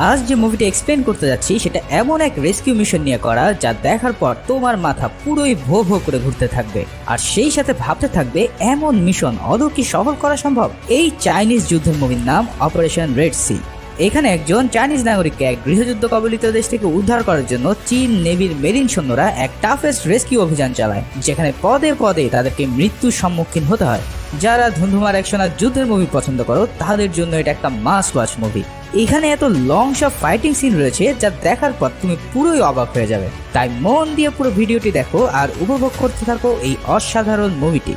আজ যে মুভিটি এক্সপ্লেন করতে যাচ্ছি সেটা এমন এক রেস্কিউ মিশন নিয়ে করা যা দেখার পর তোমার মাথা পুরোই ভো ভো করে ঘুরতে থাকবে, আর সেই সাথে ভাবতে থাকবে এমন মিশন আদৌ কি সফল করা সম্ভব। এই চাইনিজ যুদ্ধের মুভির নাম অপারেশন রেড সি। এখানে একজন চাইনিজ নাগরিককে এক গৃহযুদ্ধ কবলিত দেশ থেকে উদ্ধার করার জন্য চীন নেভির মেরিন সৈন্যরা এক টাফেস্ট রেস্কিউ অভিযান চালায়, যেখানে পদে পদে তাদেরকে মৃত্যুর সম্মুখীন হতে হয়। যারা ধুন্ধুমার অ্যাকশন আর যুদ্ধের মুভি পছন্দ করো তাদের জন্য এটা একটা মাস্ট ওয়াচ মুভি। এখানে এত লং সব ফাইটিং সিন রয়েছে যা দেখার পর তুমি পুরোই অবাক হয়ে যাবে। তাই মন দিয়ে পুরো ভিডিওটি দেখো আর উপভোগ করতে থাকো এই অসাধারণ মুভিটি।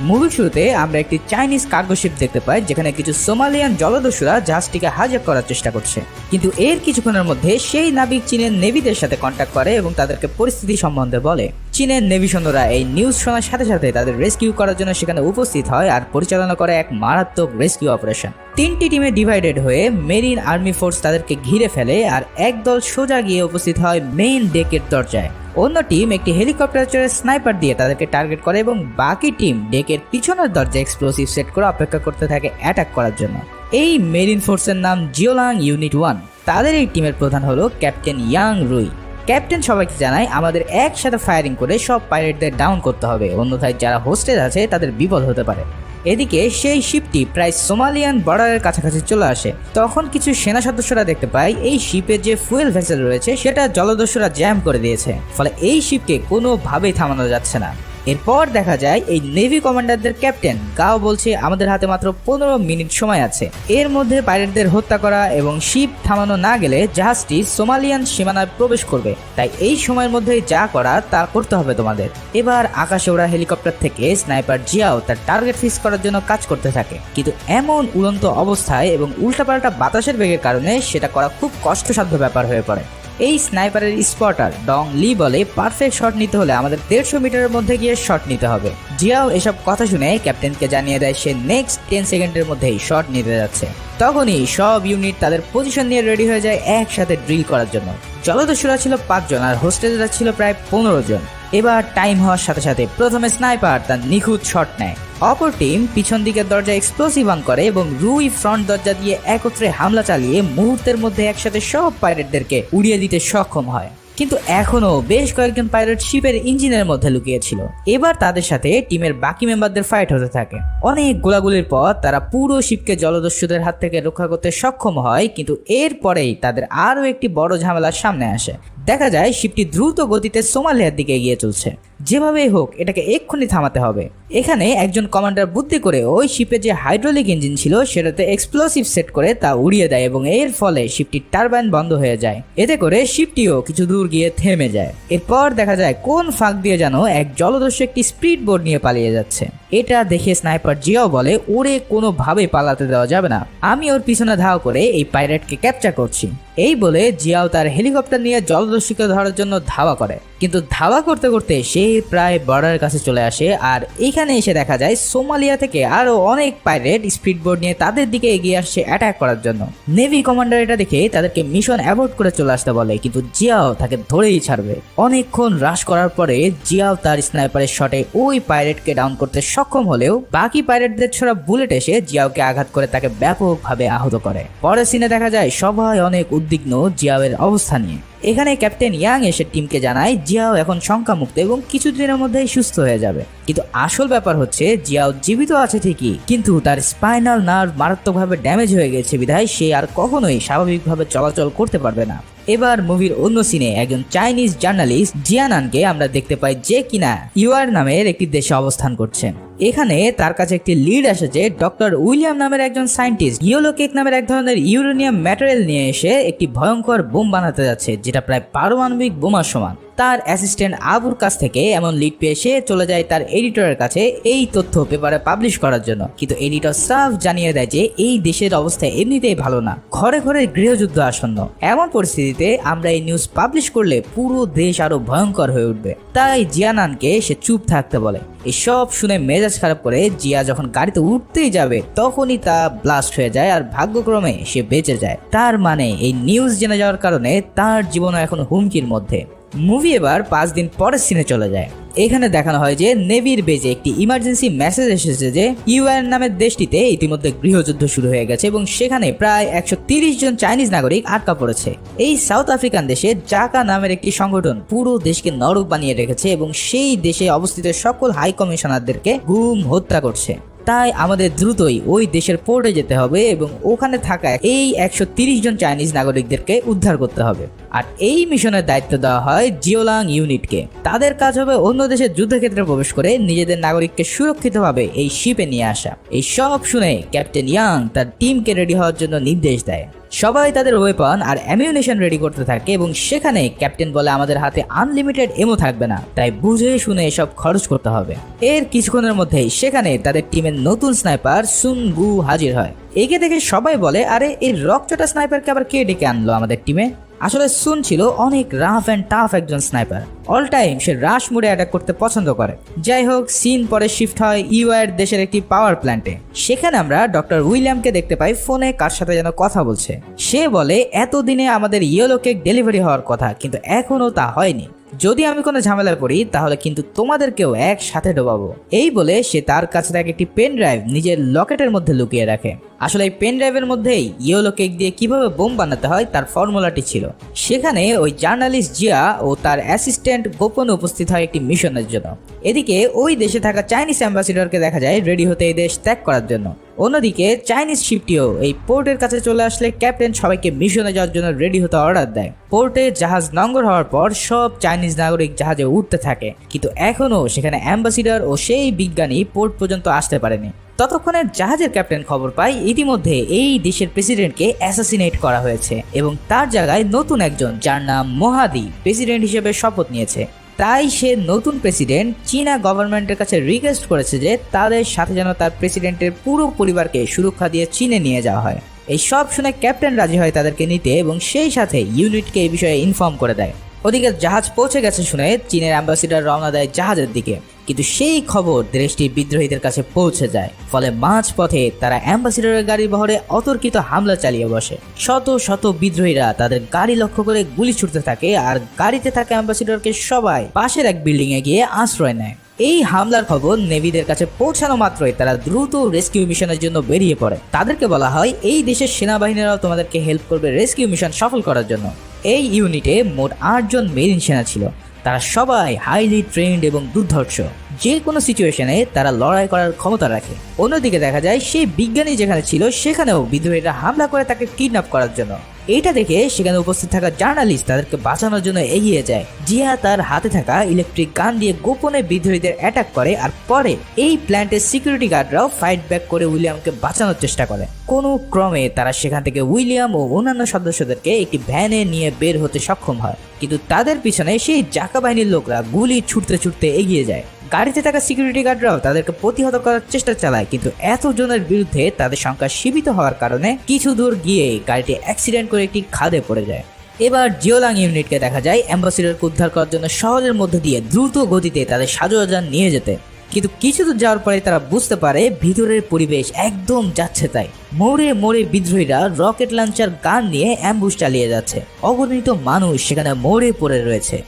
মুভির শুরুতে আমরা একটি চাইনিজ কার্গো শিপ দেখতে পাই, যেখানে কিছু সোমালিয়ান জলদস্যুরা জাহাজটিকে হাইজ্যাক করার চেষ্টা করছে। কিন্তু এর কিছুক্ষণের মধ্যে সেই নাবিক চীনের নেভিদের সাথে কন্ট্যাক্ট করে এবং তাদেরকে পরিস্থিতি সম্বন্ধে বলে। চীনের নেভি সৈন্যরা এই নিউজ শোনার সাথে সাথে তাদের রেস্কিউ করার জন্য সেখানে উপস্থিত হয় আর পরিচালনা করে এক মারাত্মক রেস্কিউ অপারেশন। তিনটি টিমে ডিভাইডেড হয়ে মেরিন আর্মি ফোর্স তাদেরকে ঘিরে ফেলে আর একদল সোজা গিয়ে উপস্থিত হয় মেইন ডেকের দরজায়। অন্য টিম একটি হেলিকপ্টার চড়ে স্নাইপার দিয়ে তাদেরকে টার্গেট করে এবং বাকি টিম ডেকের পিছনের দরজায় এক্সপ্লোসিভ সেট করে অপেক্ষা করতে থাকে অ্যাটাক করার জন্য। এই মেরিন ফোর্সের নাম জিওলাং ইউনিট 1। তাদের এই টিমের প্রধান হলো ক্যাপ্টেন ইয়াং রুই। ক্যাপ্টেন সবাইকে জানায় আমাদের একসাথে ফায়ারিং করে সব পাইরেটদের ডাউন করতে হবে, অন্যথায় যারা হোস্টেজ আছে তাদের বিপদ হতে পারে। এদিকে সেই শিপটি প্রায় সোমালিয়ান বর্ডারের কাছাকাছি চলে আসে। তখন কিছু সেনা সদস্যরা দেখতে পায় এই শিপের যে ফুয়েল ভেসেল রয়েছে সেটা জলদস্যুরা জ্যাম করে দিয়েছে, ফলে এই শিপকে কোনোভাবেই থামানো যাচ্ছে না। এরপর দেখা যায় এই নেভি কমান্ডারদের ক্যাপ্টেন গাও বলছে আমাদের হাতে মাত্র 15 মিনিট সময় আছে, এর মধ্যে পাইরেটদের হত্যা করা এবং শিপ থামানো না গেলে জাহাজটি সোমালিয়ান সীমানায় প্রবেশ করবে, তাই এই সময়ের মধ্যে যা করা তা করতে হবে তোমাদের। এবার আকাশে ওড়া হেলিকপ্টার থেকে স্নাইপার জিয়াও তার টার্গেট ফিক্স করার জন্য কাজ করতে থাকে, কিন্তু এমন উড়ন্ত অবস্থায় এবং উল্টাপাল্টা বাতাসের বেগের কারণে সেটা করা খুব কষ্টসাধ্য ব্যাপার হয়ে পড়ে। এই স্নাইপারের স্পটার ডং লি বলে পারফেক্ট শট নিতে হলে আমাদের 150 মিটারের মধ্যে গিয়ে শট নিতে হবে। জিয়াও এসব কথা শুনে ক্যাপ্টেনকে জানিয়ে দেয় সে নেক্সট 10 সেকেন্ডের মধ্যেই শট নিতে যাচ্ছে। তখনই সব ইউনিট তাদের পজিশন নিয়ে রেডি হয়ে যায় একসাথে ড্রিল করার জন্য। জলদস্যুরা ছিল 5 জন আর হোস্টেজরা ছিল প্রায় 15 জন। এবার টাইম হওয়ার সাথে সাথে প্রথমে স্নাইপার তার নিখুঁত শট নেয়, অপর টিম পিছন দিকের দরজা এক্সপ্লোসিভ অন করে এবং রুই ফ্রন্ট দরজা দিয়ে একত্রে হামলা চালিয়ে মুহূর্তের মধ্যে একসাথে সব পাইরেটদেরকে উড়িয়ে দিতে সক্ষম হয়। কিন্তু এখনো বেশ কয়েকজন পাইরেট শিপের ইঞ্জিনের মধ্যে লুকিয়েছিল। এবার তাদের সাথে টিমের বাকি মেম্বারদের ফাইট হতে থাকে। অনেক গোলাগুলির পর তারা পুরো শিপকে জলদস্যুদের হাত থেকে রক্ষা করতে সক্ষম হয়, কিন্তু এরপরেই তাদের আরও একটি বড় ঝামেলার সামনে আসে। দেখা যায় শিপটি দ্রুত গতিতে সোমালিয়ার দিকে এগিয়ে চলছে, যেভাবেই হোক এটাকে এক্ষুনি থামাতে হবে। এখানে একজন কমান্ডার বুদ্ধি করে ওই শিপে যে হাইড্রোলিক ইঞ্জিন ছিল সেটাতে এক্সপ্লোসিভ সেট করে তা উড়িয়ে দেয় এবং এর ফলে শিপটির টারবাইন বন্ধ হয়ে যায়। এতে করে শিপটিও কিছু দূর গিয়ে থেমে যায়। এরপর দেখা যায় কোন ফাঁক দিয়ে যেন এক জলদস্যু একটি স্পিড বোট নিয়ে পালিয়ে যাচ্ছে। এটা দেখে স্নাইপার জিয়াও বলে ওরে কোনোভাবেই পালাতে দেওয়া যাবে না, আমি ওর পিছনে ধাও করে এই পাইরেটকে ক্যাপচার করছি। এই বলে জিয়াও তার হেলিকপ্টার নিয়ে জলদস্যুকে ধরার জন্য ধাওয়া করে, কিন্তু ধাওয়া করতে করতে সে প্রায় বর্ডারের কাছে চলে আসে। আর এখানে এসে দেখা যায় সোমালিয়া থেকে আরো অনেক পাইরেট স্পিডবোট নিয়ে তাদের দিকে এগিয়ে আসছে অ্যাটাক করার জন্য। নেভি কমান্ডার এটা দেখে তাদেরকে মিশন অ্যাভয়েড করে চলে আসতে বলে, কিন্তু জিয়াও তাকে ধরেই ছাড়বে। অনেকক্ষণ রাশ করার পরে জিয়াও তার স্নাইপারের শটে ওই পাইরেটকে ডাউন করতে সক্ষম হলেও বাকি পাইরেটদের ছোড়া বুলেট এসে জিয়াওকে আঘাত করে তাকে ব্যাপকভাবে আহত করে। পরের সিনে দেখা যায় সবাই অনেক উদ্বিগ্ন জিয়াওয়ের অবস্থা নিয়ে। এখানে ক্যাপ্টেন ইয়াং এসে টিমকে জানায় জিয়াও এখন শঙ্কামুক্ত এবং কিছুদিনের মধ্যেই সুস্থ হয়ে যাবে। কিন্তু আসল ব্যাপার হচ্ছে জিয়াও জীবিত আছে ঠিকই, কিন্তু তার স্পাইনাল নার্ভ মারাত্মকভাবে ড্যামেজ হয়ে গেছে বিধায় সে আর কখনোই স্বাভাবিকভাবে চলাচল করতে পারবে না। এবার মুভির অন্য সিনে একজন চাইনিজ জার্নালিস্ট জিয়ানানকে আমরা দেখতে পাই, যে কিনা ইউআর নামের একটি দেশে অবস্থান করছেন। এখানে তার কাছে একটি লিড আসে যে ডক্টর উইলিয়াম নামের একজন সায়েন্টিস্ট ইয়েলো কেক নামের এক ধরনের ইউরেনিয়াম ম্যাটেরিয়াল নিয়ে এসে একটি ভয়ঙ্কর বোম বানাতে যাচ্ছে, যেটা প্রায় পারমাণবিক বোমার সমান। তার অ্যাসিস্ট্যান্ট আবুর কাছ থেকে এমন লিড পেয়ে সে চলে যায় তার এডিটরের কাছে এই তথ্য পেপারে পাবলিশ করার জন্য, কিন্তু এডিটর সাফ জানিয়ে দেয় যে এই দেশের অবস্থা এমনিতেই ভালো না, ঘরে ঘরে গৃহযুদ্ধ আসন্ন। এমন পরিস্থিতিতে আমরা এই নিউজ পাবলিশ করলে পুরো দেশ আরো ভয়ঙ্কর হয়ে উঠবে, তাই জিয়ানানকে সে চুপ থাকতে বলে। এসব শুনে মেজাজ খারাপ করে জিয়া যখন গাড়িতে উঠতেই যাবে তখনই তা ব্লাস্ট হয়ে যায় আর ভাগ্যক্রমে সে বেঁচে যায়। তার মানে এই নিউজ জেনে যাওয়ার কারণে তার জীবনও এখন হুমকির মধ্যে। মুভি এবার 5 দিন পরের সিনে চলে যায়। এখানে দেখানো হয় যে নেভির বেজে একটি ইমার্জেন্সি মেসেজ এসেছে যে ইউএন নামের দেশটিতে ইতিমধ্যে গৃহযুদ্ধ শুরু হয়ে গেছে এবং সেখানে প্রায় 130 জন চাইনিজ নাগরিক আটকা পড়েছে। এই সাউথ আফ্রিকান দেশে জাকা নামের একটি সংগঠন পুরো দেশকে নরক বানিয়ে রেখেছে এবং সেই দেশে অবস্থিত সকল হাই কমিশনারদেরকে গুম হত্যা করছে। তাই আমাদের দ্রুতই ওই দেশের পোর্টে যেতে হবে এবং ওখানে থাকা এই 130 জন চাইনিজ নাগরিকদেরকে উদ্ধার করতে হবে। আর এই মিশনের দায়িত্ব দেওয়া হয় জিওলাং ইউনিটকে। তাদের কাজ হবে অন্য দেশের যুদ্ধক্ষেত্রে প্রবেশ করে নিজেদের নাগরিককে সুরক্ষিতভাবে এই শিপে নিয়ে আসা। এই সব শুনে ক্যাপ্টেন ইয়াং তার টিমকে রেডি হওয়ার জন্য নির্দেশ দেয়। সবাই তাদের ওয়েপন আর অ্যামিউনিশন রেডি করতে থাকে এবং সেখানে ক্যাপ্টেন বলে আমাদের হাতে আনলিমিটেড এমো থাকবে না, তাই বুঝে শুনে এসব খরচ করতে হবে। এর কিছুক্ষণের মধ্যেই সেখানে তাদের টিমের নতুন স্নাইপার সুন গু হাজির হয়। একে দেখে সবাই বলে, আরে এই রকচটা স্নাইপারকে আবার কে ডেকে আনলো আমাদের টিমে? আসলে সুন ছিল অনেক রাফ অ্যান্ড টাফ একজন স্নাইপার। অল টাইম সে রাশ মোডে অ্যাটাক করতে পছন্দ করে। যাই হোক, সিন পরে শিফট হয় ইউআর দেশের একটি পাওয়ার প্ল্যান্টে। সেখানে আমরা ডক্টর উইলিয়ামকে দেখতে পাই ফোনে কার সাথে যেন কথা বলছে। সে বলে এতদিনে আমাদের ইয়েলো কেক ডেলিভারি হওয়ার কথা, কিন্তু এখনো তা হয়নি। যদি আমি কোনো ঝামেলায় পড়ি তাহলে কিন্তু তোমাদেরকেও একসাথে ডোবাবো। এই বলে সে তার কাছে থাকা একটি পেন ড্রাইভ নিজের লকেটের মধ্যে লুকিয়ে রাখে। আসলে এই পেন ড্রাইভের মধ্যেই ইয়েলো কেক দিয়ে কিভাবে বোম বানাতে হয় তার ফর্মুলাটি ছিল। সেখানে ওই জার্নালিস্ট জিয়া ও তার অ্যাসিস্ট্যান্ট গোপনে উপস্থিত হয় একটি মিশনের জন্য। এদিকে ওই দেশে থাকা চাইনিজ অ্যাম্বাসিডরকে দেখা যায় রেডি হতে এই দেশ ত্যাগ করার জন্য। অন্যদিকে চাইনিজ শিপটিও এই পোর্টের কাছে চলে আসলে ক্যাপ্টেন সবাইকে মিশনে যাওয়ার জন্য রেডি হতে অর্ডার দেয়। পোর্টে জাহাজ নোঙর হওয়ার পর সব চাইনিজ নাগরিক জাহাজে উঠতে থাকে, কিন্তু এখনো সেখানে অ্যাম্বাসিডর ও সেই বিজ্ঞানী পোর্ট পর্যন্ত আসতে পারেনি। ততক্ষণে জাহাজের ক্যাপ্টেন খবর পায় ইতিমধ্যে এই দেশের প্রেসিডেন্টকে অ্যাসাসিনেট করা হয়েছে এবং তার জায়গায় নতুন একজন, যার নাম মোহাদি, প্রেসিডেন্ট হিসেবে শপথ নিয়েছে। তাই সে নতুন প্রেসিডেন্ট চীনা গভর্নমেন্টের কাছে রিকোয়েস্ট করেছে যে তাদের সাথে যেন তার প্রেসিডেন্টের পুরো পরিবারকে সুরক্ষা দিয়ে চীনে নিয়ে যাওয়া হয়। এই সব শুনে ক্যাপ্টেন রাজি হয় তাদেরকে নিতে এবং সেই সাথে ইউনিটকে এই বিষয়ে ইনফর্ম করে দেয়। ওদিকে জাহাজ পৌঁছে গেছে শুনে চীনের অ্যাম্বাসিডর রওনা দেয় জাহাজের দিকে, কিন্তু সেই খবর দেশটির বিদ্রোহীদের কাছে পৌঁছে যায়। ফলে মাঝ পথে তারা অ্যাম্বাসিডরের গাড়ি বহরে অতর্কিত হামলা চালিয়ে বসে। শত শত বিদ্রোহীরা তাদের গাড়ি লক্ষ্য করে গুলি ছুটতে থাকে আর গাড়িতে থাকা অ্যাম্বাসিডরকে সবাই পাশের এক বিল্ডিং এ গিয়ে আশ্রয় নেয়। এই হামলার খবর নেভিদের কাছে পৌঁছানো মাত্রই তারা দ্রুত রেস্কিউ মিশনের জন্য বেরিয়ে পড়ে। তাদেরকে বলা হয় এই দেশের সেনাবাহিনীরাও তোমাদেরকে হেল্প করবে রেস্কিউ মিশন সফল করার জন্য। এই ইউনিটে মোট 8 জন মেরিন সেনা ছিল। তারা সবাই হাইলি ট্রেন্ড এবং দুর্ধর্ষ। যে কোনো সিচুয়েশনে তারা লড়াই করার ক্ষমতা রাখে। অন্যদিকে দেখা যায় সেই বিজ্ঞানী যেখানে ছিল সেখানেও বিদ্রোহীরা হামলা করে তাকে কিডন্যাপ করার জন্য। এইটা দেখে সেখানে উপস্থিত থাকা জার্নালিস্ট তাদেরকে বাঁচানোর জন্য এগিয়ে যায়। জিয়া তার হাতে থাকা ইলেকট্রিক গান দিয়ে গোপনে বিদ্রোহীদের অ্যাটাক করে আর পরে এই প্ল্যান্টের সিকিউরিটি গার্ডরাও ফাইট ব্যাক করে উইলিয়ামকে বাঁচানোর চেষ্টা করে। কোনো ক্রমে তারা সেখান থেকে উইলিয়াম ও অন্যান্য সদস্যদেরকে একটি ভ্যানে নিয়ে বের হতে সক্ষম হয়, কিন্তু তাদের পিছনে সেই জাকা বাহিনীর লোকরা গুলি ছুটতে ছুটতে এগিয়ে যায়। গাড়িতে থাকা সিকিউরিটি গার্ডরাও তাদেরকে প্রতিহত করার চেষ্টা চালায়, কিন্তু এতজনের বিরুদ্ধে তাদের সংখ্যা সীমিত হওয়ার কারণে কিছু দূর গিয়ে গাড়িটি অ্যাক্সিডেন্ট করে একটি খাদে পড়ে যায়। এবার জিওলাং ইউনিটকে দেখা যায় অ্যাম্বাসিডরকে উদ্ধার করার জন্য শহরের মধ্যে দিয়ে দ্রুত গতিতে তাদের সাজোয়াজান নিয়ে যেতে, কিন্তু কিছু দূর যাওয়ার পরে তারা বুঝতে পারে ভিতরের পরিবেশ একদম যাচ্ছে তাই। মোড়ে মোড়ে বিদ্রোহীরা রকেট লঞ্চার গান নিয়ে অ্যাম্বুশ চালিয়ে যাচ্ছে। অগণিত মানুষ সেখানে মোড়ে পড়ে রয়েছে।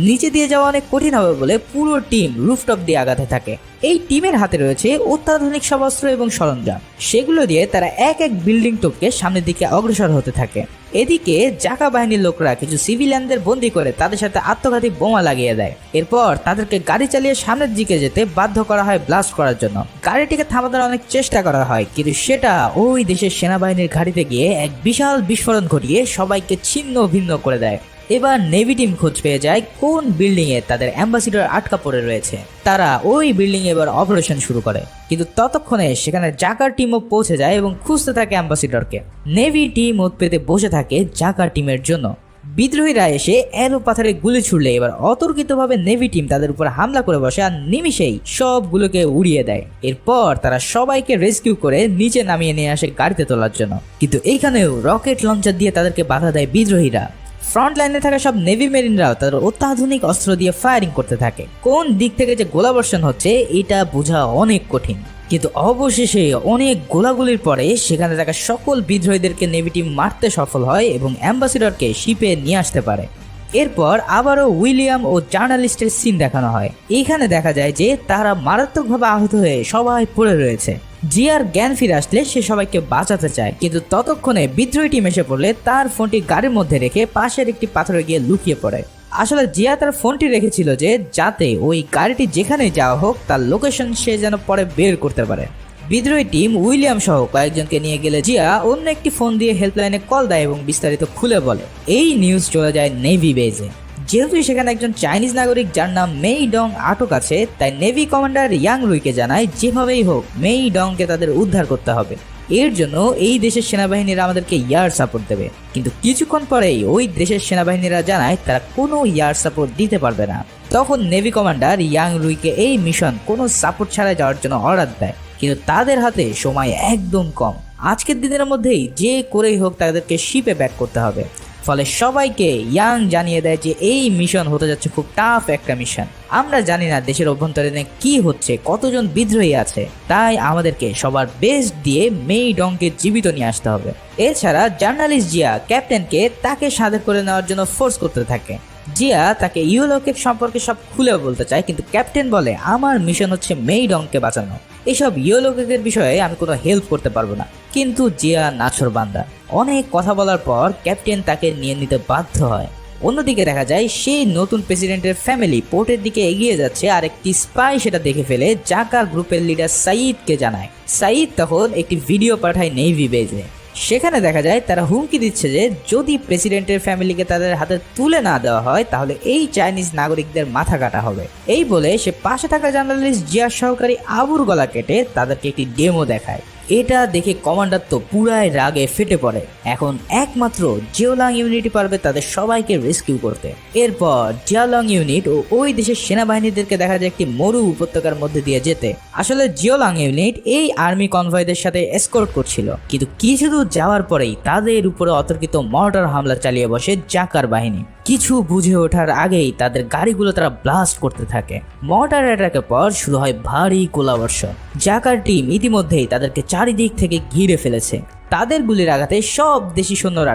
নিচে দিয়ে যাওয়া অনেক কঠিন হবে বলে পুরো টিম রুফটপ দিয়ে আগাতে থাকে। এই টিমের হাতে রয়েছে অত্যাধুনিক সব অস্ত্র এবং সরঞ্জাম। সেগুলো দিয়ে তারা এক এক বিল্ডিং টপকে সামনের দিকে অগ্রসর হতে থাকে। এদিকে জাকা বাহিনীর লোকরা কিছু সিভিলিয়ানদের বন্দি করে তাদের সাথে আত্মঘাতী বোমা লাগিয়ে দেয়। এরপর তাদেরকে গাড়ি চালিয়ে সামনের দিকে যেতে বাধ্য করা হয় ব্লাস্ট করার জন্য। গাড়িটিকে থামানোর অনেক চেষ্টা করা হয়, কিন্তু সেটা ওই দেশের সেনাবাহিনীর গাড়িতে গিয়ে এক বিশাল বিস্ফোরণ ঘটিয়ে সবাইকে ছিন্ন ভিন্ন করে দেয়। এবার নেভি টিম খোঁজ পেয়ে যায় কোন বিল্ডিং এ তাদের অ্যাম্বাসিডর আটকা পড়ে রয়েছে। তারা ওই বিল্ডিং এ এবার অপারেশন শুরু করে, কিন্তু ততক্ষণে সেখানে জাকার টিমও পৌঁছে যায় এবং খুঁজতে থাকে অ্যাম্বাসিডরকে। নেভি টিম ওত পেতে বসে থাকে জাকার টিমের জন্য। বিদ্রোহীরা এসে এলো পাথরে গুলি ছুড়লে এবার অতর্কিতভাবে নেভি টিম তাদের উপর হামলা করে বসে আর নিমিষেই সবগুলোকে উড়িয়ে দেয়। এরপর তারা সবাইকে রেস্কিউ করে নিচে নামিয়ে নিয়ে আসে গাড়িতে তোলার জন্য, কিন্তু এইখানেও রকেট লঞ্চার দিয়ে তাদেরকে বাধা দেয় বিদ্রোহীরা। ফ্রন্ট লাইনে থাকা সব নেভি মেরিনরাও তাদের অত্যাধুনিক অস্ত্র দিয়ে ফায়ারিং করতে থাকে। কোন দিক থেকে যে গোলাবর্ষণ হচ্ছে এটা বোঝা অনেক কঠিন, কিন্তু অবশেষে অনেক গোলাগুলির পরে সেখানে থাকা সকল বিদ্রোহীদেরকে নেভি টিম মারতে সফল হয় এবং অ্যাম্বাসিডরকে শিপে নিয়ে আসতে পারে। এরপর আবারও উইলিয়াম ও জার্নালিস্টের সিন দেখানো হয়। এখানে দেখা যায় যে তারা মারাত্মকভাবে আহত হয়ে সবাই পড়ে রয়েছে। জিয়ার জ্ঞান ফিরে আসলে সে সবাইকে বাঁচাতে চায়, কিন্তু ততক্ষণে বিদ্রোহী টিম এসে পড়লে তার ফোনটি গাড়ির মধ্যে রেখে পাশের একটি পাথরে গিয়ে লুকিয়ে পড়ে। আসলে জিয়া তার ফোনটি রেখেছিল যে যাতে ওই গাড়িটি যেখানে যাওয়া হোক তার লোকেশন সে যেন পরে বের করতে পারে। বিদ্রোহী টিম উইলিয়াম সহ কয়েকজনকে নিয়ে গেলে জিয়া অন্য একটি ফোন দিয়ে হেল্পলাইনে কল দেয় এবং বিস্তারিত খুলে বলে। এই নিউজ চলে যায় নেভি বেজে। যেহেতু সেখানে একজন চাইনিজ নাগরিক যার নাম মেই ডং আটক আছে, তাই নেভি কমান্ডার ইয়াং রুইকে জানায় যেভাবেই হোক মেই ডংকে তাদের উদ্ধার করতে হবে। এর জন্য এই দেশের সেনাবাহিনীরা আমাদেরকে এয়ার সাপোর্ট দেবে। কিন্তু কিছুক্ষণ পরেই ওই দেশের সেনাবাহিনীরা জানায় তারা কোনো এয়ার সাপোর্ট দিতে পারবে না। তখন নেভি কমান্ডার ইয়াং রুইকে এই মিশন কোনো সাপোর্ট ছাড়াই যাওয়ার জন্য অর্ডার দেয়, কিন্তু তাদের হাতে সময় একদম কম। আজকের দিনের মধ্যেই যে করেই হোক তাদেরকে শিপে ব্যাক করতে হবে। ফলে সবাইকে ইয়াং জানিয়ে দেয় যে এই মিশন হতে যাচ্ছে খুব টাফ একটা মিশন। আমরা জানি না দেশের অভ্যন্তরীণে কি হচ্ছে, কতজন বিদ্রোহী আছে, তাই আমাদেরকে সবার বেস্ট দিয়ে মেই ডংকে জীবিত নিয়ে আসতে হবে। এছাড়া জার্নালিস্ট জিয়া ক্যাপ্টেনকে তাকে সাথে করে নেওয়ার জন্য ফোর্স করতে থাকে। জিয়া তাকে ইয়েলো কেক সম্পর্কে সব খুলে বলতে চায়, কিন্তু ক্যাপ্টেন বলে আমার মিশন হচ্ছে মেই ডংকে বাঁচানো, এসব ইয়েলো কেকের বিষয়ে আমি কোনো হেল্প করতে পারবো না। কিন্তু জিয়া নাছোড়বান্দা, অনেক কথা বলার পর ক্যাপ্টেন তাকে নিয়ে নিতে বাধ্য হয়। অন্যদিকে দেখা যায় সেই নতুন প্রেসিডেন্টের ফ্যামিলি পোর্টের দিকে এগিয়ে যাচ্ছে, আর একটি স্পাই সেটা দেখে ফেলে জাকার গ্রুপের লিডার সাইদকে জানায়। সাইদ তখন একটি ভিডিও পাঠায় নেভি বেজে। সেখানে দেখা যায় তারা হুমকি দিচ্ছে যে যদি প্রেসিডেন্টের ফ্যামিলিকে তাদের হাতে তুলে না দেওয়া হয় তাহলে এই চাইনিজ নাগরিকদের মাথা কাটা হবে। এই বলে সে পাশে থাকা জার্নালিস্ট জিয়ার সহকারী আবুর গলা কেটে তাদেরকে একটি ডেমো দেখায়। এটা দেখে কমান্ডার তো পুরাই রাগে ফেটে পড়ে। এখন একমাত্র জিওলং ইউনিটই পারবে তাদের সবাইকে রেস্কিউ করতে। এরপর জিওলং ইউনিট ও ওই দেশের সেনাবাহিনীদেরকে দেখা যায় একটি মরু উপত্যকার মধ্যে দিয়ে যেতে। আসলে জিওলং ইউনিট এই আর্মি কনভয়দের সাথে এসকর্ট করছিল, কিন্তু কিছু দূর যাওয়ার পরেই তাদের উপরে অতর্কিত মর্টার হামলা চালিয়ে বসে জাকার বাহিনী। কিছু বুঝে ওঠার আগেই তাদের গাড়িগুলো তারা ব্লাস্ট করতে থাকে। মর্টার অ্যাটাকের পর শুরু হয় ভারী গোলাবর্ষণ। জাকার টিম ইতিমধ্যেই তাদেরকে চারিদিক থেকে ঘিরে ফেলেছে। তাদের গুলির আঘাতে সব দেশি সৈন্যরা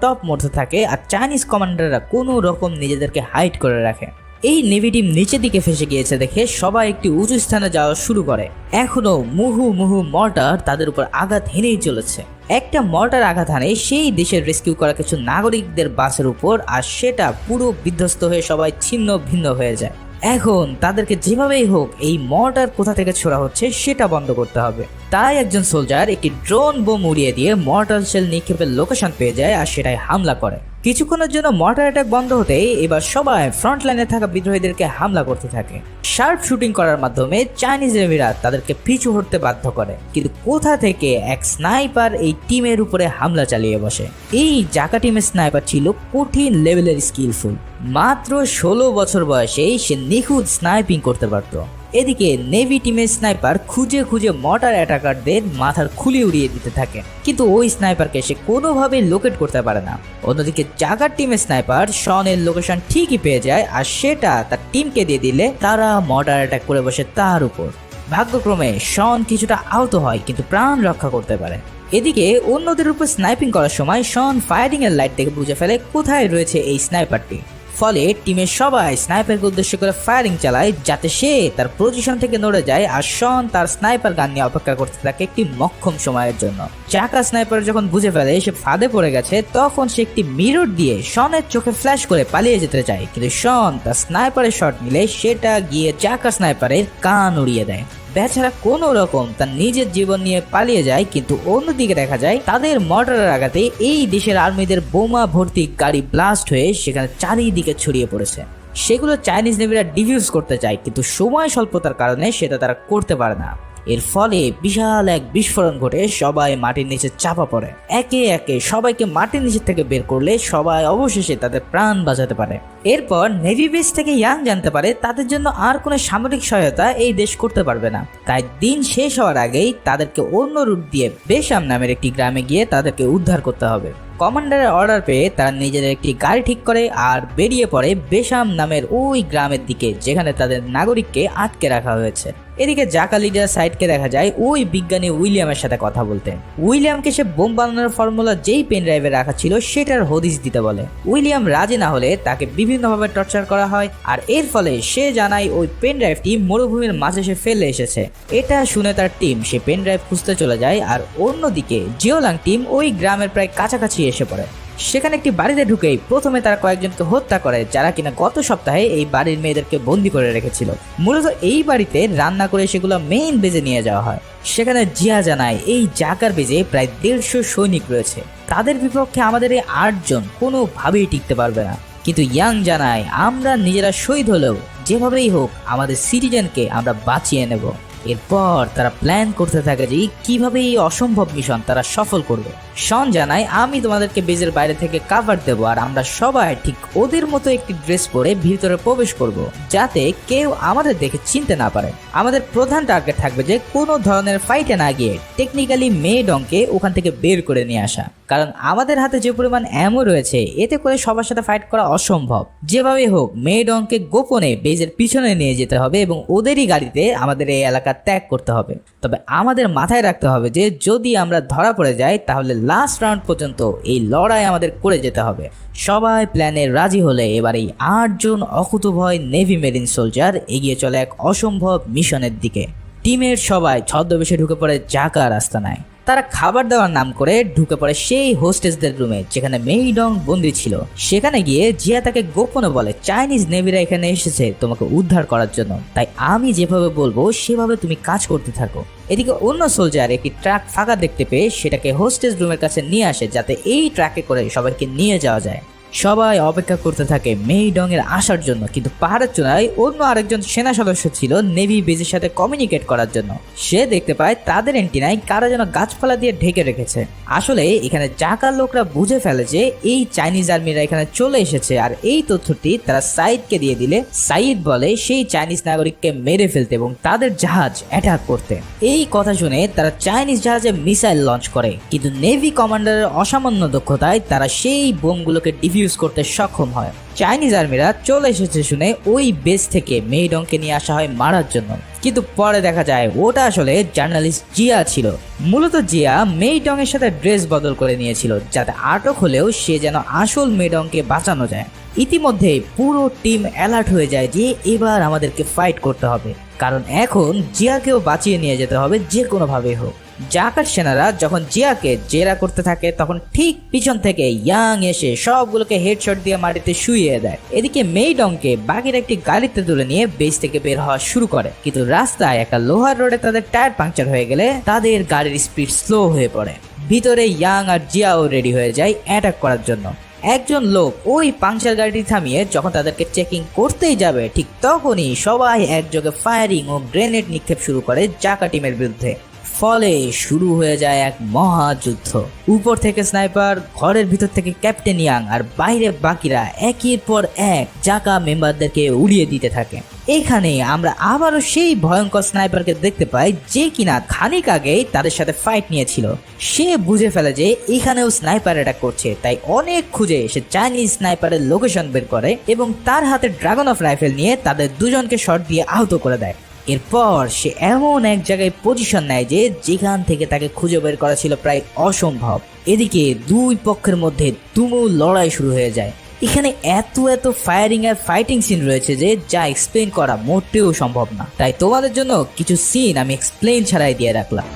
টপ মরতে থাকে, আর চাইনিজ কমান্ডাররা কোনো রকম নিজেদেরকে হাইড করে রাখে। এই নেভি টিম নিচের দিকে ফেসে গিয়েছে দেখে সবাই একটি উঁচু স্থানে যাওয়া শুরু করে। এখনো মুহু মর্টার তাদের উপর আঘাত হেনেই চলেছে। একটা মর্টার আঘাত হানে সেই দেশের রেস্কিউ করা কিছু নাগরিকদের বাসের উপর, আর সেটা পুরো বিধ্বস্ত হয়ে সবাই ছিন্ন ভিন্ন হয়ে যায়। এখন তাদেরকে যেভাবেই হোক এই মর্টার কোথা থেকে ছোড়া হচ্ছে সেটা বন্ধ করতে হবে। তাই একজন সোলজার একটি ড্রোন বোম উড়িয়ে দিয়ে মর্টার শেল নিক্ষেপের লোকেশন পেয়ে যায়, আর সেটাই হামলা করে। কিছুক্ষণের জন্য মর্টার অ্যাটাক বন্ধ হতেই এবার সবাই ফ্রন্ট লাইনে থাকা বিদ্রোহীদেরকে হামলা করতে থাকে। শার্প শুটিং করার মাধ্যমে চাইনিজ নেভিরা তাদেরকে পিছু হটতে বাধ্য করে, কিন্তু কোথা থেকে এক স্নাইপার এই টিমের উপরে হামলা চালিয়ে বসে। এই জাকা টিমের স্নাইপার ছিল কঠিন লেভেলের স্কিলফুল। মাত্র 16 বছর বয়সেই সে নিখুঁত স্নাইপিং করতে পারত। এদিকে নেভি টিমের স্নাইপার খুঁজে মর্টার অ্যাটাকারদের মাথার খুলি উড়িয়ে দিতে থাকে, কিন্তু ওই স্নাইপারকে সে কোনোভাবেই লোকেট করতে পারে না। অন্যদিকে জাগার টিমের স্নাইপার শনের লোকেশন ঠিকই পেয়ে যায়, আর সেটা তার টিমকে দিয়ে দিলে তারা মর্টার অ্যাটাক করে বসে তার উপর। ভাগ্যক্রমে শন কিছুটা আহত হয়, কিন্তু প্রাণ রক্ষা করতে পারে। এদিকে অন্যদের উপর স্নাইপিং করার সময় শন ফায়ারিং এর লাইট দেখে বুঝে ফেলে কোথায় রয়েছে এই স্নাইপারটি। ফলে টিমের সবাই স্নাইপারকে উদ্দেশ্য করে ফায়ারিং চালায় যাতে সে তার পজিশন থেকে নড়ে যায়, আর শন তার স্নাইপার গান নিয়ে অপেক্ষা করতে থাকে একটি মক্ষম সময়ের জন্য। চাকা স্নাইপার যখন বুঝে ফেলে সে ফাঁদে পড়ে গেছে, তখন সে একটি মিরর দিয়ে শনের চোখে ফ্ল্যাশ করে পালিয়ে যেতে চায়, কিন্তু শন তার স্নাইপারের শট নিলে সেটা গিয়ে চাকা স্নাইপারের কান উড়িয়ে দেয়। বেচারা কোনো রকম তার নিজের জীবন নিয়ে পালিয়ে যায়, কিন্তু অন্যদিকে দেখা যায় তাদের মর্টারের আঘাতে এই দেশের আর্মিদের বোমা ভর্তি গাড়ি ব্লাস্ট হয়ে সেখানে চারিদিকে ছড়িয়ে পড়েছে। সেগুলো চাইনিজ নেভিরা ডিফিউজ করতে চায়, কিন্তু সময় স্বল্পতার কারণে সেটা তারা করতে পারে না। এর ফলে বিশাল এক বিস্ফোরণ ঘটে, সবাই মাটির নিচে চাপা পড়ে। একে একে সবাইকে মাটির নিচে থেকে বের করলে সবাই অবশেষে তাদের প্রাণ বাঁচাতে পারে। এরপর নেভি বেস থেকে ইয়াং জানতে পারে তাদের জন্য আর কোনো সামরিক সহায়তা এই দেশ করতে পারবে না, তাই দিন শেষ হওয়ার আগেই তাদেরকে অন্য রুট দিয়ে বেশাম নামের একটি গ্রামে গিয়ে তাদেরকে উদ্ধার করতে হবে। কমান্ডারের অর্ডার পেয়ে তারা নিজেদের একটি গাড়ি ঠিক করে আর বেরিয়ে পড়ে বেশাম নামের ওই গ্রামের দিকে যেখানে তাদের নাগরিককে আটকে রাখা হয়েছে। এদিকে জাকা লিডার সাইডকে দেখা যায় ওই বিজ্ঞানী উইলিয়ামের সাথে কথা বলতে। উইলিয়ামকে সে বোম বানানোর ফর্মুলা যেই পেন ড্রাইভে রাখা ছিল সেটার হদিস দিতে বলে। উইলিয়াম রাজি না হলে তাকে বিভিন্নভাবে টর্চার করা হয় আর এর ফলে সে জানায় ওই পেন ড্রাইভটি মরুভূমির মাঝে সে ফেলে এসেছে। এটা শুনে তার টিম সে পেন ড্রাইভ খুঁজতে চলে যায় আর অন্যদিকে জিওলাং টিম ওই গ্রামের প্রায় কাছাকাছি এসে পড়ে। সেখানে একটি বাড়িতে ঢুকেই প্রথমে তারা কয়েকজনকে হত্যা করে যারা কিনা গত সপ্তাহে এই বাড়ির মেয়েদেরকে বন্দি করে রেখেছিল। মূলত এই বাড়িতে রান্না করে সেগুলো মেইন বেজে নিয়ে যাওয়া হয়। সেখানে জিয়া জানায় এই জাকার বেজে প্রায় 150 সৈনিক রয়েছে, তাদের বিপক্ষে আমাদের এই 8 জন কোনোভাবেই টিকতে পারবে না। কিন্তু ইয়াং জানায় আমরা নিজেরা শহীদ হলেও যেভাবেই হোক আমাদের সিটিজেনকে আমরা বাঁচিয়ে নেব। এরপর তারা প্ল্যান করতে থাকে যে কিভাবে এই অসম্ভব মিশন তারা সফল করবে। শন জানায় আমি তোমাদেরকে বেজের বাইরে থেকে কাভার দেবো আর আমরা সবাই ঠিক ওদের মতো একটি ড্রেস পরে ভিতরে প্রবেশ করব যাতে কেউ আমাদের দেখে চিনতে না পারে। আমাদের প্রধান টার্গেট থাকবে যে কোনো ধরনের ফাইটে না গিয়ে টেকনিক্যালি মেয়ে ডংকে ওখান থেকে বের করে নিয়ে আসা, কারণ আমাদের হাতে যে পরিমাণ অ্যামো রয়েছে এতে করে সবার সাথে ফাইট করা অসম্ভব। যেভাবে হোক মেয়ে ডংকে গোপনে বেজের পিছনে নিয়ে যেতে হবে এবং ওদেরই গাড়িতে আমাদের এই এলাকা ত্যাগ করতে হবে। তবে আমাদের মাথায় রাখতে হবে যে যদি আমরা ধরা পড়ে যাই তাহলে লাস্ট রাউন্ড পর্যন্ত এই লড়াই আমাদের করে যেতে হবে। সবাই প্ল্যানে রাজি হলে এবার এই 8 জন অকুতভয় নেভি মেরিন সোলজার এগিয়ে চলে এক অসম্ভব মিশনের দিকে। টিমের সবাই ছদ্মবেশে ঢুকে পড়ে জাকার আস্তানায়। তারা খাবার দেওয়ার নাম করে ঢুকে পড়ে সেই হোস্টেসদের রুমে যেখানে মেই ডং বন্দী ছিল। সেখানে গিয়ে জিয়া তাকে গোপনে বলে চাইনিজ নেভিরা এখানে এসেছে তোমাকে উদ্ধার করার জন্য, তাই আমি যেভাবে বলবো সেভাবে তুমি কাজ করতে থাকো। এদিকে অন্য সোলজার একটি ট্রাক ফাঁকা দেখতে পেয়ে সেটাকে হোস্টেস রুমের কাছে নিয়ে আসে যাতে এই ট্রাকে করে সবাইকে নিয়ে যাওয়া যায়। সবাই অপেক্ষা করতে থাকে মেই ডং এর আসার জন্য, কিন্তু পাহাড়ের চূড়ায় অন্য আরেকজন সেনা সদস্য ছিল নেভি বেজের সাথে কমিউনিকেট করার জন্য। সে দেখতে পায় তাদের এন্টিনায় কারা যেন গাছপালা দিয়ে ঢেকে রেখেছে। আসলে এখানে জাকার লোকরা বুঝে ফেলে যে এই চাইনিজ আর্মিরা এখানে চলে এসেছে আর এই তথ্যটি তারা সাইদকে দিয়ে দিলে সাইদ বলে সেই চাইনিজ নাগরিককে মেরে ফেলতে এবং তাদের জাহাজ অ্যাটাক করতে। এই কথা শুনে তারা চাইনিজ জাহাজে মিসাইল লঞ্চ করে, কিন্তু নেভি কমান্ডারের অসামান্য দক্ষতায় তারা সেই বোমগুলোকে ডিফিউজ করতে সক্ষম হয়। চাইনিজ আর্মিরা চলে এসেছে শুনে ওই বেস থেকে মেই ডংকে নিয়ে আসা হয় মারার জন্য, কিন্তু পরে দেখা যায় ওটা আসলে জার্নালিস্ট জিয়া ছিল। মূলত জিয়া মেই ডং এর সাথে ড্রেস বদল করে নিয়েছিল যাতে আটক হলেও সে যেন আসল মেই ডংকে বাঁচানো যায়। ইতিমধ্যে পুরো টিম অ্যালার্ট হয়ে যায় যে এবার আমাদেরকে ফাইট করতে হবে, কারণ এখন জিয়াকেও বাঁচিয়ে নিয়ে যেতে হবে যে কোনোভাবে হোক। জাকার সেনারা যখন জিয়াকে জেরা করতে থাকে তখন ঠিক পিছন থেকে ইয়াং এসে সবগুলোকে হেডশট দিয়ে মাটিতে শুইয়ে দেয়। এদিকে মেই ডংকে বাকির একটি গাড়িতে তুলে নিয়ে বেস থেকে বের হওয়া শুরু করে, কিন্তু রাস্তায় একটা লোহার রোডে তাদের টায়ার পাংচার হয়ে গেলে তাদের গাড়ির স্পিড স্লো হয়ে পড়ে। ভিতরে ইয়াং আর জিয়াও রেডি হয়ে যায় অ্যাটাক করার জন্য। একজন লোক ওই পাংচার গাড়িটি থামিয়ে যখন তাদেরকে চেকিং করতেই যাবে ঠিক তখনই সবাই একযোগে ফায়ারিং ও গ্রেনেড নিক্ষেপ শুরু করে জাকা টিমের বিরুদ্ধে। ফলে শুরু হয়ে যায় এক মহাযুদ্ধ। উপর থেকে স্নাইপার, ঘরের ভিতর থেকে ক্যাপ্টেন ইয়াং আর বাইরে বাকিরা একের পর এক জাকা মেম্বারদেরকে উড়িয়ে দিতে থাকে। এখানে আমরা আবারও সেই ভয়ঙ্কর স্নাইপারকে দেখতে পাই যে কিনা খানিক আগেই তাদের সাথে ফাইট নিয়েছিল। সে বুঝে ফেলে যে এখানেও স্নাইপার অ্যাটাক করছে, তাই অনেক খুঁজে সে চাইনিজ স্নাইপারের লোকেশন বের করে এবং তার হাতে ড্রাগন অফ রাইফেল নিয়ে তাদের দুজনকে শট দিয়ে আহত করে দেয়। এরপর সে এমন এক জায়গায় পজিশন নেয় যে যেখান থেকে তাকে খুঁজে বের করা ছিল প্রায় অসম্ভব। এদিকে দুই পক্ষের মধ্যে তুমুল লড়াই শুরু হয়ে যায়। এখানে এত ফায়ারিং আর ফাইটিং সিন রয়েছে যে যা এক্সপ্লেন করা মোটেও সম্ভব না, তাই তোমাদের জন্য কিছু সিন আমি এক্সপ্লেন ছাড়াই দিয়ে রাখলাম।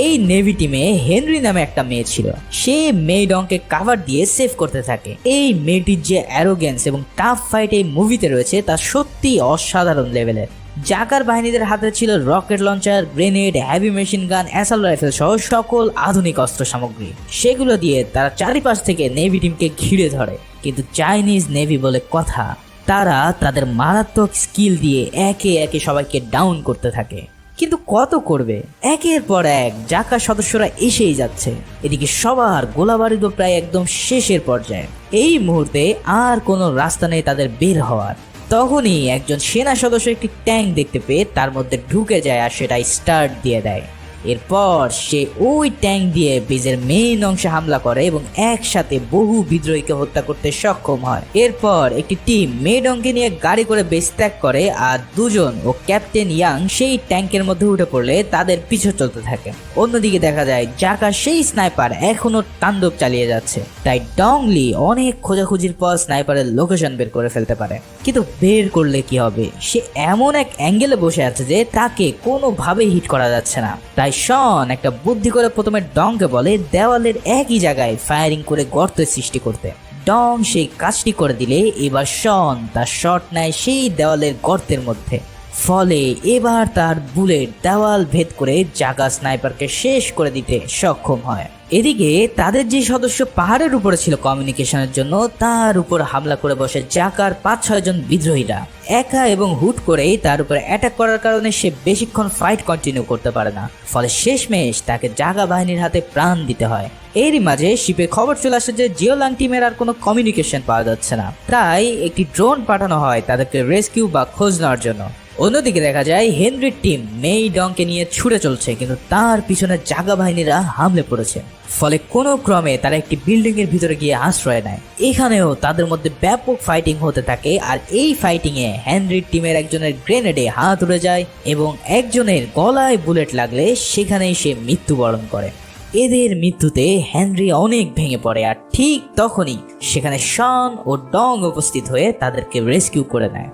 এই নেভি টিমে হেনরি নামে একটা মেয়ে ছিল। সে মেই ডংকে কাভার দিয়ে সেভ করতে থাকে। এই মেয়েটির যে অ্যারোগেন্স এবং টাফ ফাইট এই মুভিতে রয়েছে তা সত্যি অসাধারণ লেভেলের। জাকার বাহিনীদের হাতে ছিল rocket launcher, grenade, heavy machine gun, assault rifle সহ সকল আধুনিক অস্ত্র সামগ্রী। সেগুলো দিয়ে তারা চারিপাশ থেকে নেভি টিমকে ঘিরে ধরে। কিন্তু চাইনিজ নেভি বলে কথা, তারা তাদের মারাত্মক স্কিল দিয়ে একে একে সবাইকে ডাউন করতে থাকে। কিন্তু কত করবে, একের পর এক জাকার সদস্যরা এসেই যাচ্ছে। এদিকে সবার গোলাবারুদ প্রায় একদম শেষের পর্যায়ে। এই মুহূর্তে আর কোনো রাস্তা নেই তাদের বের হওয়ার। তখনই একজন সেনা সদস্য একটি ট্যাঙ্ক দেখতে পেয়ে তার মধ্যে ঢুকে যায় আর সেটাই স্টার্ট দিয়ে দেয়। এরপর সে ওই ট্যাঙ্ক দিয়ে বেজের মেইন অংশে হামলা করে এবং একসাথে বহু বিদ্রোহীকে হত্যা করতে সক্ষম হয়। এরপর একটি টিম মেডংকে নিয়ে গাড়ি করে বেস ত্যাগ করে আর দুজন ও ক্যাপ্টেন ইয়াং সেই ট্যাঙ্কের মধ্যে উঠে পড়লে তাদের পিছু চলতে থাকে। অন্যদিকে দেখা যায় জাকা সেই স্নাইপার এখনো তাণ্ডব চালিয়ে যাচ্ছে। তাই ডং লি অনেক খোঁজাখুঁজির পর স্নাইপারের লোকেশন বের করে ফেলতে পারে। কিন্তু বের করলে কি হবে, সে এমন এক অ্যাঙ্গেলে বসে আছে যে তাকে কোনোভাবেই হিট করা যাচ্ছে না। তাই শন একটা বুদ্ধি করে প্রথমে ডংকে বলে দেওয়ালের একই জায়গায় ফায়ারিং করে গর্তের সৃষ্টি করতে। ডং সেই কাজটি করে দিলে এবার শন তার শট নেয় সেই দেওয়ালের গর্তের মধ্যে। ফলে এবার তার বুলেট দেওয়াল ভেদ করে জাকা স্নাইপারকে শেষ করে দিতে সক্ষম হয়। এদিকে তাদের যে সদস্য পাহাড়ের উপরে ছিল কমিউনিকেশনের জন্য, তার উপর হামলা করে বসে জাকার 5-6 জন বিদ্রোহীরা একা এবং হুট করেই তার উপরে অ্যাটাক করার কারণে সে বেশিক্ষণ ফাইট কন্টিনিউ করতে পারে না। ফলে শেষমেশ তাকে জাকা বাহিনীর হাতে প্রাণ দিতে হয়। এরই মাঝে শিপে খবর চলে আসে যে জিওলাং টিমের আর কোনো কমিউনিকেশন পাওয়া যাচ্ছে না। তাই একটি ড্রোন পাঠানো হয় তাদেরকে রেস্কিউ বা খোঁজ নেওয়ার জন্য। অন্যদিকে দেখা যায় হেনরির টিম মেইডংকে নিয়ে ছুটে চলছে, কিন্তু তার পিছনে জাগা বাহিনীরা হামলে পড়েছে। ফলে কোনো ক্রমে তারা একটি বিল্ডিং এর ভিতরে গিয়ে আশ্রয় নেয়। এখানেও তাদের মধ্যে ব্যাপক ফাইটিং হতে থাকে আর এই ফাইটিং এ হেনরির টিমের একজনের গ্রেনেডে হাত উড়ে যায় এবং একজনের গলায় বুলেট লাগলে সেখানেই সে মৃত্যুবরণ করে। এদের মৃত্যুতে হেনরি অনেক ভেঙে পড়ে আর ঠিক তখনই সেখানে শন ও ডং উপস্থিত হয়ে তাদেরকে রেস্কিউ করে নেয়।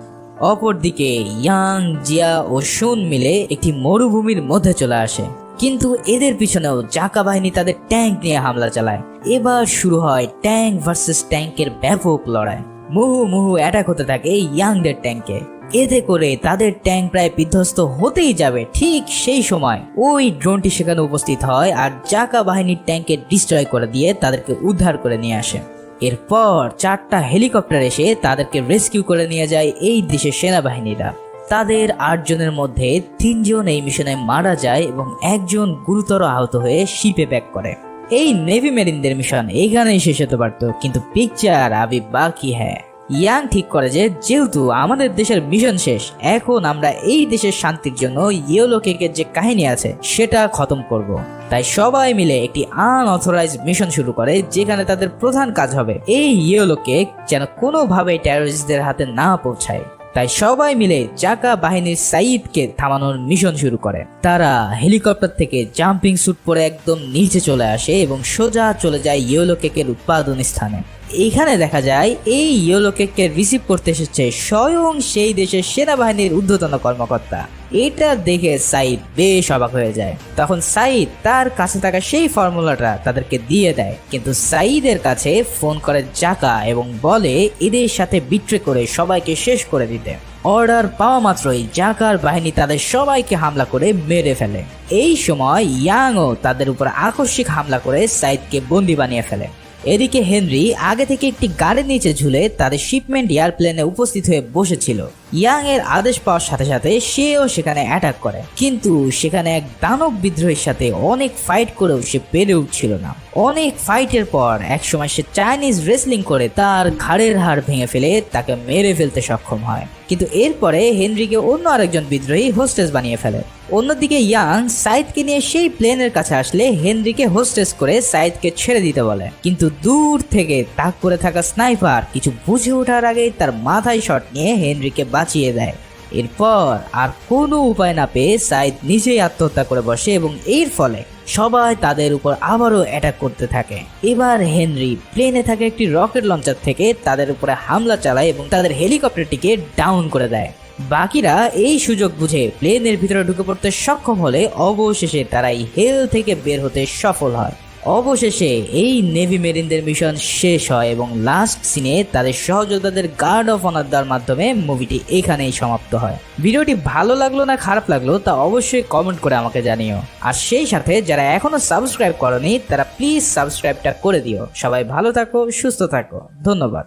অপরদিকে ইয়াং, জিয়া ও শুন মিলে একটি মরুভূমির মধ্যে চলে আসে, কিন্তু এদের পিছনেও জাকা বাহিনী তাদের ট্যাঙ্ক নিয়ে হামলা চালায়। এবার শুরু হয় ট্যাঙ্ক ভার্সেস ট্যাঙ্কের ব্যাপক লড়াই। মুহুর্মুহু অ্যাটাক হতে থাকে ইয়াংদের ট্যাঙ্কে। এতে করে তাদের ট্যাঙ্ক প্রায় বিধ্বস্ত হতেই যাবে। ঠিক সেই সময় ওই ড্রোনটি সেখানে উপস্থিত হয় আর জাকা বাহিনীর ট্যাঙ্কে ডিস্ট্রয় করে দিয়ে তাদেরকে উদ্ধার করে নিয়ে আসে। এরপর 4টা হেলিকপ্টার এসে তাদেরকে রেস্কিউ করে নিয়ে যায় এই দেশের সেনাবাহিনীরা। তাদের 8 জনের মধ্যে 3 জন এই মিশনে মারা যায় এবং একজন গুরুতর আহত হয়ে শিপে ব্যাক করে। এই নেভি মেরিনদের মিশন এখানেই শেষ হতে পারত, কিন্তু পিকচার আবি বাকি হ্যাঁ। ইয়াং ঠিক করে যে যেহেতু আমাদের দেশের মিশন শেষ, এখন আমরা এই দেশের শান্তির জন্য ইয়েলো কেকের যে কাহিনী আছে সেটা খতম করব। তাই সবাই মিলে একটি আনঅথরাইজ মিশন শুরু করে, যেখানে তাদের প্রধান কাজ হবে এই ইয়েলো কেক যেন কোনোভাবে টেররিস্টদের হাতে না পৌঁছায়। তাই সবাই মিলে জাকা বাহিনীর সাইদকে থামানোর মিশন শুরু করে। তারা হেলিকপ্টার থেকে জাম্পিং স্যুট পরে একদম নিচে চলে আসে এবং সোজা চলে যায় ইয়েলো কেকের উৎপাদন স্থানে। এখানে দেখা যায় এই ইয়েলো কেককে রিসিভ করতে এসেছে স্বয়ং সেই দেশের সেনাবাহিনীর ঊর্ধ্বতন কর্মকর্তা। এটা দেখে সাইদ বেশ অবাক হয়ে যায়। তখন সাইদ তার কাছে থাকা সেই ফর্মুলাটা তাদেরকে দিয়ে দেয়, কিন্তু সাইদের কাছে ফোন করে জাকা এবং বলে এদের সাথে বিট্রে করে সবাইকে শেষ করে দিতে। অর্ডার পাওয়া মাত্রই জাকার বাহিনী তাদের সবাইকে হামলা করে মেরে ফেলে। এই সময় ইয়াংও তাদের উপর আকস্মিক হামলা করে সাইদকে বন্দি বানিয়ে ফেলে। এদিকে হেনরি আগে থেকে একটি গাড়ির নিচে ঝুলে তাদের শিপমেন্ট এয়ারপ্লেনে উপস্থিত হয়ে বসেছিল। ইয়াং এর আদেশ পাওয়ার সাথে সাথে সেও সেখানে অ্যাটাক করে, কিন্তু সেখানে এক দানব বিদ্রোহের সাথে অনেক ফাইট করেও সে পেরে উঠছিল না। অনেক ফাইটের পর একসময় সে চাইনিজ রেসলিং করে তার ঘাড়ের হাড় ভেঙে ফেলে তাকে মেরে ফেলতে সক্ষম হয়, কিন্তু এরপরে হেনরিকে অন্য আরেকজন বিদ্রোহী হোস্টেস বানিয়ে ফেলে। অন্যদিকে ইয়াং সাইদকে নিয়ে সেই প্লেনের কাছে আসলে হেনরিকে হোস্টেস করে সাইদকে ছেড়ে দিতে বলে, কিন্তু দূর থেকে তাক করে থাকা স্নাইপার কিছু বুঝে ওঠার আগেই তার মাথায় শট নিয়ে হেনরিকে বাঁচিয়ে দেয়। এরপর আর কোনো উপায় না পেয়ে সাইদ নিজেই আত্মহত্যা করে বসে এবং এর ফলে সবাই তাদের উপর আবারও অ্যাটাক করতে থাকে। এবার হেনরি প্লেনে থাকা একটি রকেট লঞ্চার থেকে তাদের উপরে হামলা চালায় এবং তাদের হেলিকপ্টারটিকে ডাউন করে দেয়। বাকিরা এই সুযোগ বুঝে প্লেনের ভিতরে ঢুকে পড়তে সক্ষম হলে অবশেষে তারা এই হেল থেকে বের হতে সফল হয়। অবশেষে এই নেভি মেরিনদের মিশন শেষ হয় এবং লাস্ট সিনে তাদের সহযোদ্ধাদের গার্ড অফ অনার দেওয়ার মাধ্যমে মুভিটি এখানেই সমাপ্ত হয়। ভিডিওটি ভালো লাগলো না খারাপ লাগলো তা অবশ্যই কমেন্ট করে আমাকে জানিও। আর সেই সাথে যারা এখনো সাবস্ক্রাইব করনি তারা প্লিজ সাবস্ক্রাইবটা করে দিও। সবাই ভালো থাকো, সুস্থ থাকো, ধন্যবাদ।